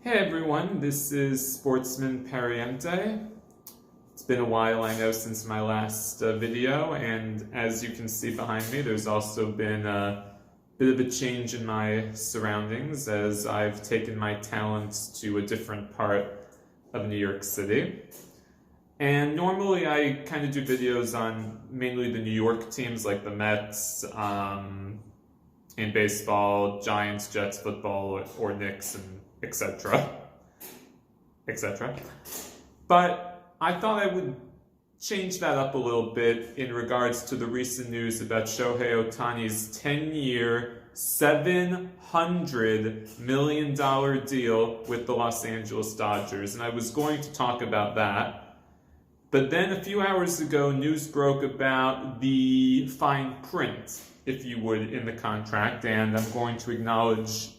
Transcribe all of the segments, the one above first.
Hey everyone, this is Sportsman Pariente. It's been a while, I know, since my last video, and as you can see behind me, there's also been a bit of a change in my surroundings as I've taken my talents to a different part of New York City. And normally I kind of do videos on mainly the New York teams like the Mets, in baseball, Giants, Jets, football, or Knicks, and etc. etc. But I thought I would change that up a little bit in regards to the recent news about Shohei Ohtani's 10-year, $700 million deal with the Los Angeles Dodgers. And I was going to talk about that. But then a few hours ago, news broke about the fine print, if you would, in the contract. And I'm going to acknowledge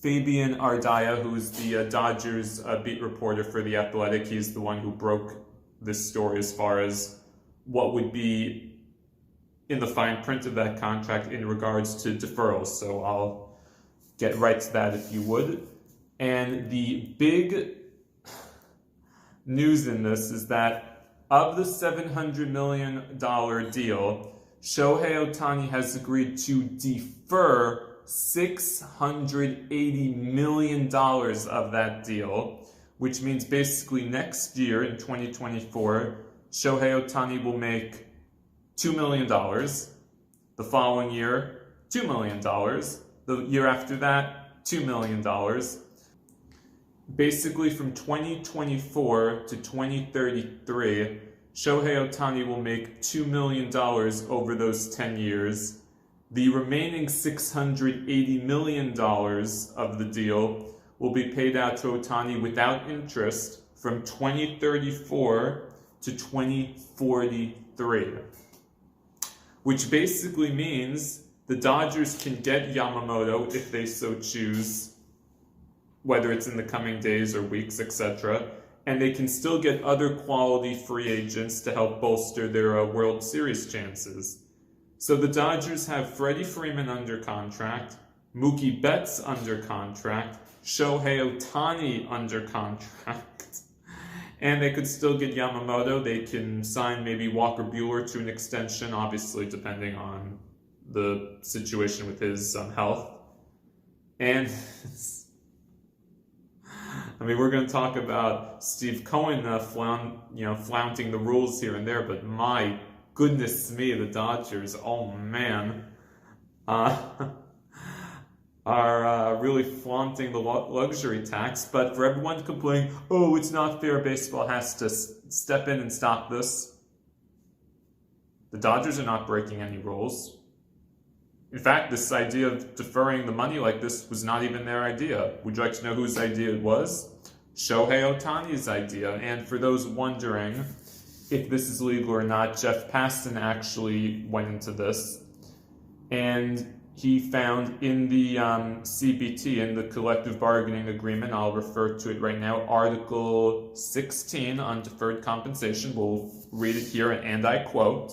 Fabian Ardaya, who's the Dodgers beat reporter for The Athletic. He's the one who broke this story as far as what would be in the fine print of that contract in regards to deferrals. So I'll get right to that if you would. And the big news in this is that of the $700 million deal, Shohei Ohtani has agreed to defer $680 million of that deal, which means basically next year in 2024, Shohei Ohtani will make $2 million. The following year, $2 million. The year after that, $2 million. Basically from 2024 to 2033, Shohei Ohtani will make $2 million over those 10 years. The remaining $680 million of the deal will be paid out to Ohtani without interest from 2034 to 2043. Which basically means the Dodgers can get Yamamoto if they so choose, whether it's in the coming days or weeks, etc. And they can still get other quality free agents to help bolster their World Series chances. So the Dodgers have Freddie Freeman under contract, Mookie Betts under contract, Shohei Ohtani under contract, and they could still get Yamamoto. They can sign maybe Walker Buehler to an extension, obviously depending on the situation with his health. And I mean, we're going to talk about Steve Cohen flaunting the rules here and there, but my goodness me, the Dodgers, oh man, are really flaunting the luxury tax. But for everyone to complain, oh, it's not fair, baseball has to step in and stop this, the Dodgers are not breaking any rules. In fact, this idea of deferring the money like this was not even their idea. Would you like to know whose idea it was? Shohei Ohtani's idea. And for those wondering if this is legal or not, Jeff Passan actually went into this, and he found in the CBT, in the collective bargaining agreement, I'll refer to it right now, Article 16 on deferred compensation. We'll read it here, and I quote,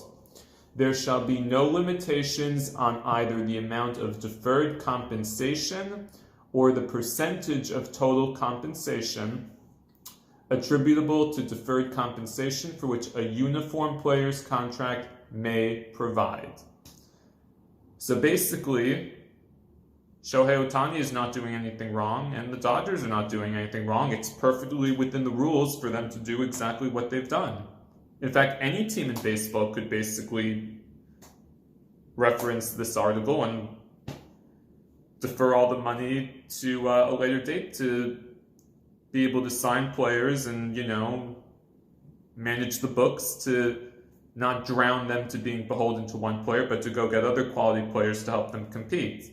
"There shall be no limitations on either the amount of deferred compensation or the percentage of total compensation attributable to deferred compensation for which a uniform player's contract may provide." So basically, Shohei Ohtani is not doing anything wrong, and the Dodgers are not doing anything wrong. It's perfectly within the rules for them to do exactly what they've done. In fact, any team in baseball could basically reference this article and defer all the money to a later date to be able to sign players and, manage the books to not drown them to being beholden to one player, but to go get other quality players to help them compete.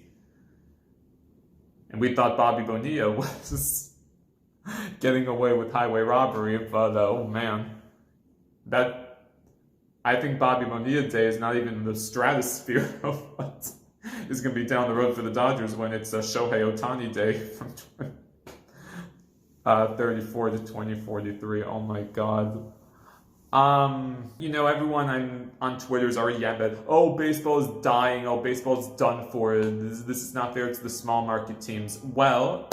And we thought Bobby Bonilla was getting away with highway robbery, but oh man, I think Bobby Bonilla Day is not even in the stratosphere of what is going to be down the road for the Dodgers when it's a Shohei Ohtani Day from 34 to 2043. Oh my God. Everyone on Twitter is already yapping, oh, baseball is dying, oh, baseball's done for, this is not fair to the small market teams. Well,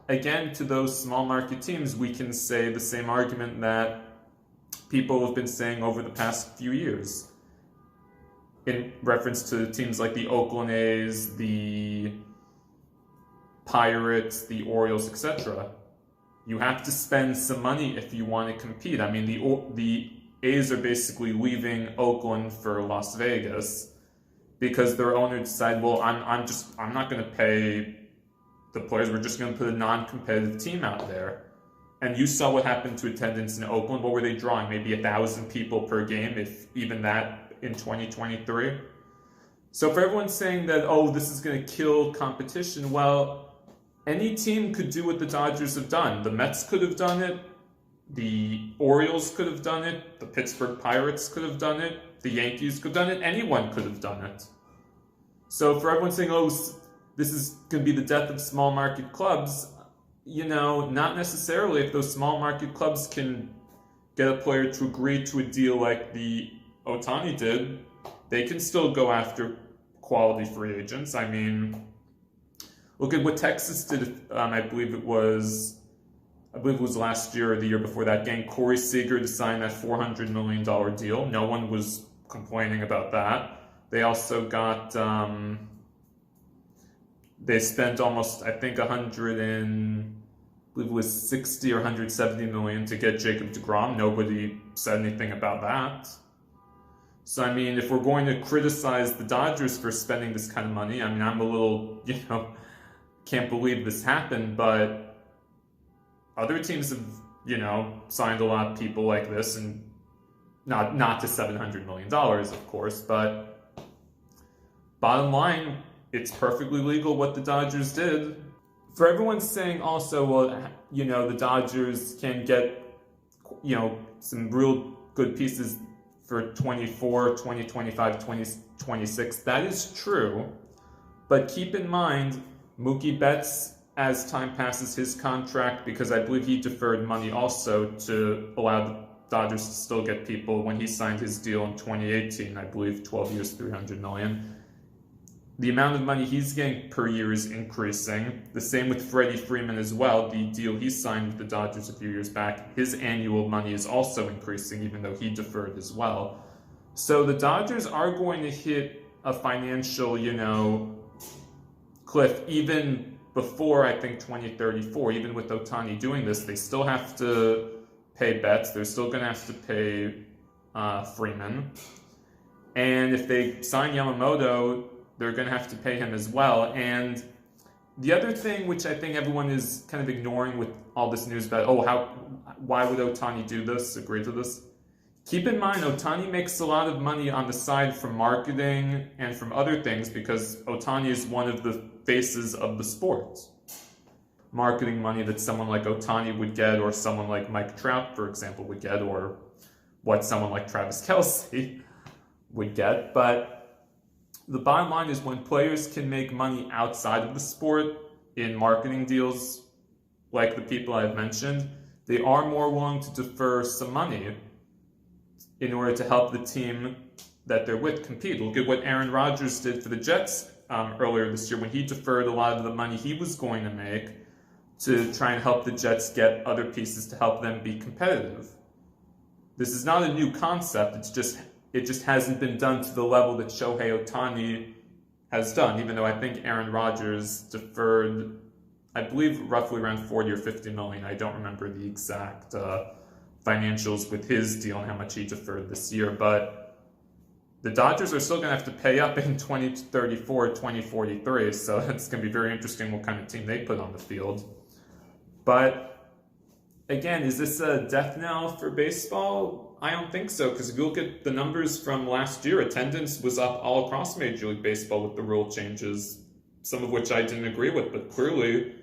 again, to those small market teams, we can say the same argument that people have been saying over the past few years in reference to teams like the Oakland A's, the Pirates, the Orioles, etc. You have to spend some money if you want to compete. I mean, the A's are basically leaving Oakland for Las Vegas because their owner decided, well, I'm not going to pay the players. We're just going to put a non-competitive team out there. And you saw what happened to attendance in Oakland. What were they drawing? Maybe 1,000 people per game, if even that, in 2023. So for everyone saying that, oh, this is going to kill competition, well, any team could do what the Dodgers have done. The Mets could have done it. The Orioles could have done it. The Pittsburgh Pirates could have done it. The Yankees could have done it. Anyone could have done it. So for everyone saying, oh, this is going to be the death of small market clubs, not necessarily. If those small market clubs can get a player to agree to a deal like the Ohtani did, they can still go after quality free agents. I mean, look at what Texas did. I believe it was last year or the year before that, getting Corey Seager to sign that $400 million deal. No one was complaining about that. They also got, they spent almost, I think, 60 or 170 million to get Jacob deGrom. Nobody said anything about that. So, I mean, if we're going to criticize the Dodgers for spending this kind of money, I mean, I'm a little, can't believe this happened, but other teams have, signed a lot of people like this, and not to $700 million, of course, but bottom line, it's perfectly legal what the Dodgers did. For everyone saying also, well, the Dodgers can get, some real good pieces for 24, 2025, 2026, that is true, but keep in mind, Mookie Betts, as time passes his contract, because I believe he deferred money also to allow the Dodgers to still get people when he signed his deal in 2018, I believe 12 years, $300 million. The amount of money he's getting per year is increasing. The same with Freddie Freeman as well. The deal he signed with the Dodgers a few years back, his annual money is also increasing, even though he deferred as well. So the Dodgers are going to hit a financial, cliff even before, I think, 2034. Even with Ohtani doing this, they still have to pay Betts. They're still going to have to pay Freeman. And if they sign Yamamoto, they're going to have to pay him as well. And the other thing, which I think everyone is kind of ignoring with all this news about, why would Ohtani do this, agree to this? Keep in mind, Ohtani makes a lot of money on the side from marketing and from other things because Ohtani is one of the faces of the sport. Marketing money that someone like Ohtani would get, or someone like Mike Trout, for example, would get, or what someone like Travis Kelce would get. But the bottom line is, when players can make money outside of the sport in marketing deals, like the people I've mentioned, they are more willing to defer some money in order to help the team that they're with compete. Look at what Aaron Rodgers did for the Jets earlier this year when he deferred a lot of the money he was going to make to try and help the Jets get other pieces to help them be competitive. This is not a new concept, it just hasn't been done to the level that Shohei Ohtani has done, even though I think Aaron Rodgers deferred, I believe, roughly around 40 or 50 million. I don't remember the exact financials with his deal and how much he deferred this year, but the Dodgers are still going to have to pay up in 2034, 2043, so it's going to be very interesting what kind of team they put on the field. But again, is this a death knell for baseball? I don't think so, because if you look at the numbers from last year, attendance was up all across Major League Baseball with the rule changes, some of which I didn't agree with, but clearly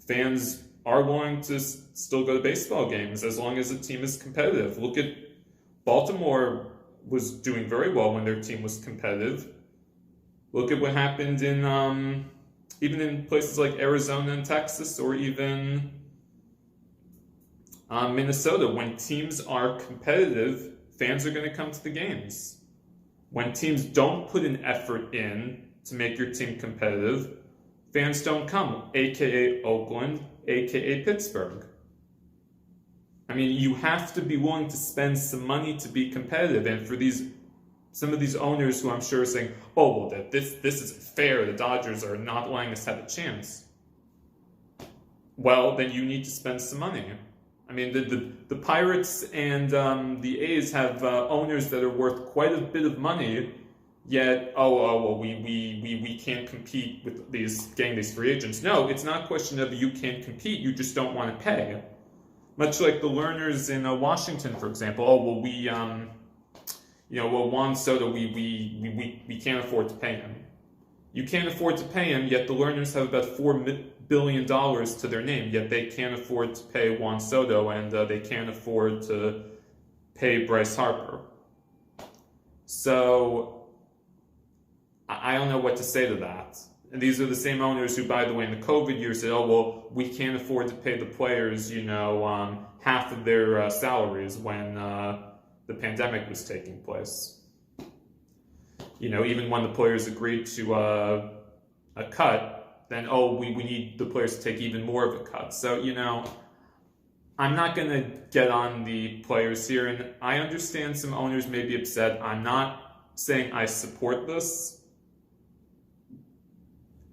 fans are willing to still go to baseball games as long as the team is competitive. Look at Baltimore was doing very well when their team was competitive. Look at what happened in even in places like Arizona and Texas, or even Minnesota. When teams are competitive, fans are going to come to the games. When teams don't put an effort in to make your team competitive, fans don't come, aka Oakland, aka Pittsburgh. I mean, you have to be willing to spend some money to be competitive, and for some of these owners who I'm sure are saying, oh, well, this isn't fair, the Dodgers are not letting us have a chance. Well, then you need to spend some money. I mean, the Pirates and the A's have owners that are worth quite a bit of money, yet, well, we can't compete with getting these free agents. No, it's not a question of you can't compete, you just don't want to pay. Much like the learners in Washington, for example. Oh, well, Juan Soto, we can't afford to pay him. You can't afford to pay him, yet the learners have about $4 billion to their name, yet they can't afford to pay Juan Soto, and they can't afford to pay Bryce Harper. So, I don't know what to say to that. And these are the same owners who, by the way, in the COVID years said, oh, well, we can't afford to pay the players, half of their salaries when the pandemic was taking place. Even when the players agreed to a cut, then, we need the players to take even more of a cut. So, I'm not going to get on the players here, and I understand some owners may be upset. I'm not saying I support this.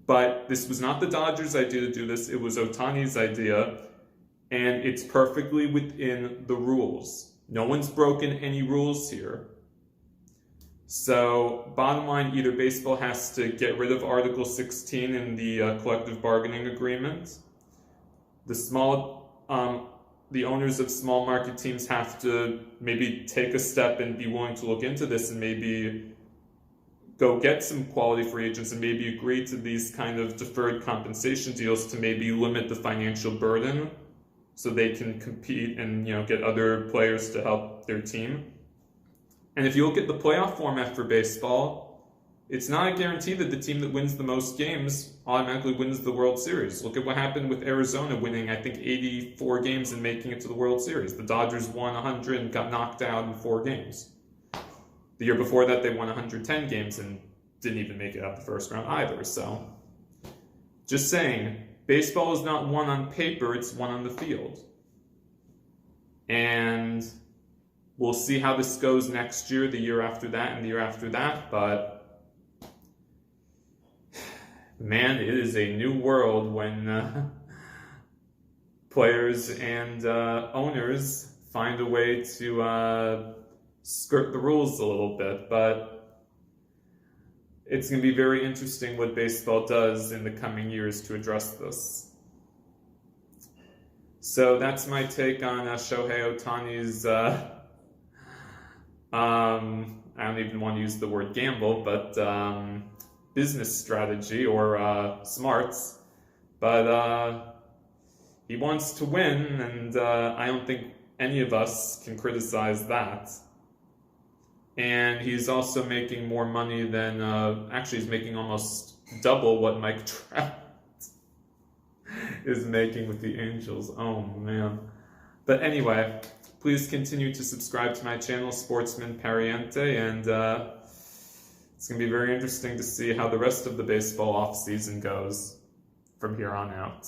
But this was not the Dodgers' idea to do this. It was Ohtani's idea, and it's perfectly within the rules. No one's broken any rules here. So, bottom line, either baseball has to get rid of Article 16 in the collective bargaining agreement. The owners of small market teams have to maybe take a step and be willing to look into this and maybe go get some quality free agents and maybe agree to these kind of deferred compensation deals to maybe limit the financial burden so they can compete and get other players to help their team. And if you look at the playoff format for baseball, it's not a guarantee that the team that wins the most games automatically wins the World Series. Look at what happened with Arizona winning, I think, 84 games and making it to the World Series. The Dodgers won 100 and got knocked out in 4 games. The year before that, they won 110 games and didn't even make it out the first round either. So, just saying, baseball is not won on paper, it's won on the field. And we'll see how this goes next year, the year after that, and the year after that. But, man, it is a new world when players and owners find a way to skirt the rules a little bit, but it's going to be very interesting what baseball does in the coming years to address this. So that's my take on Shohei Ohtani's, I don't even want to use the word gamble, but business strategy or smarts. But he wants to win, and I don't think any of us can criticize that. And he's also making more money than, actually he's making almost double what Mike Trout is making with the Angels. Oh, man. But anyway, please continue to subscribe to my channel, Sportsman Pariente, and it's going to be very interesting to see how the rest of the baseball offseason goes from here on out.